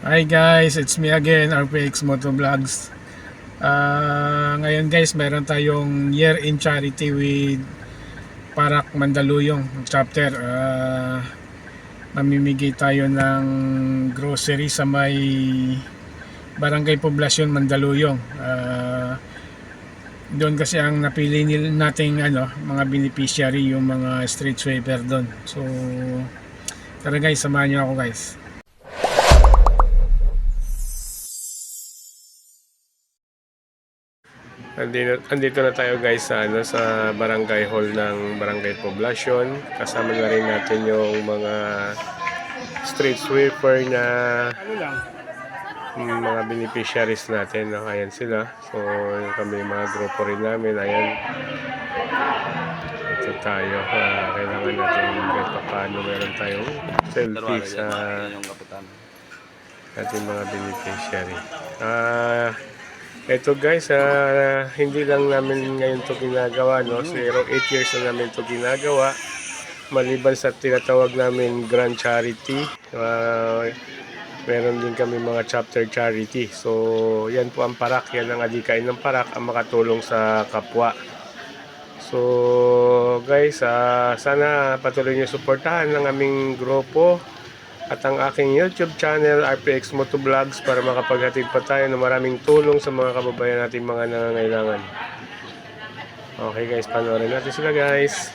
Hi guys, it's me again, RPX Motovlogs. Ngayon guys, meron tayong year in charity with Parak Mandaluyong chapter. Mamimigay tayo ng grocery sa may Barangay Poblacion Mandaluyong. Doon kasi ang napili nating mga beneficiary, yung mga street sweeper doon. So tara guys, samahan niyo ako guys. Andito na tayo guys sa sa barangay hall ng Barangay Poblacion. Kasama na rin natin yung mga street sweeper na mga beneficiaries natin, no? Ayan sila. So kami mga grupo rin namin. Ayan. Ito tayo. Kailangan natin kahit paano meron tayong selfie sa ating mga beneficiary. Ito guys, hindi lang namin ngayon to ginagawa, no? Pero 8 years na namin to ginagawa. Maliban sa tinatawag namin Grand Charity, meron din kami mga chapter charity. So yan po ang Parak, yan ang adikain ng Parak, ang makatulong sa kapwa. So guys, sana patuloy niyo suportahan ng aming grupo at ang aking YouTube channel, RPX Motovlogs, para makapaghatid pa tayo ng maraming tulong sa mga kababayan natin mga nangangailangan. Okay guys, panoorin natin sila guys.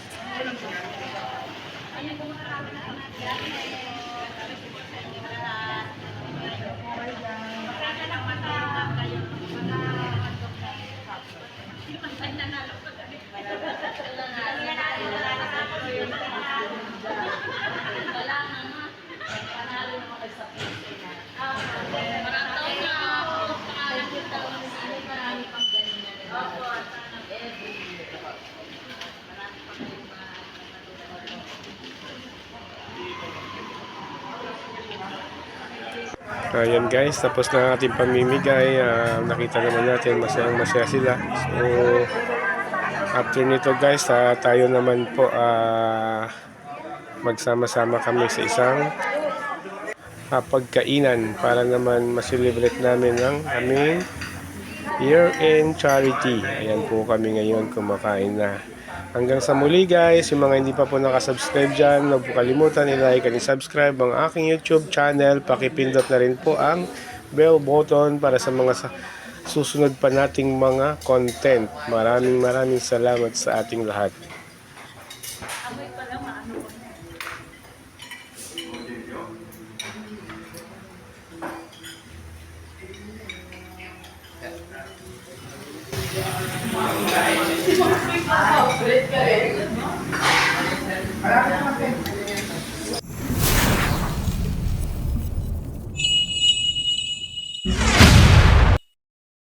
Ayan guys, tapos na ating pamimigay. Nakita naman natin masaya sila. So after nito guys, tayo naman po magsama-sama kami sa isang pagkainan para naman maselebrate namin ang aming year-end charity. Ayan po kami ngayon, kumakain na. Hanggang sa muli guys, yung mga hindi pa po nakasubscribe dyan, huwag po kalimutan i-like and i-subscribe ang aking YouTube channel. Pakipindot na rin po ang bell button para sa mga susunod pa nating mga content. Maraming salamat sa ating lahat.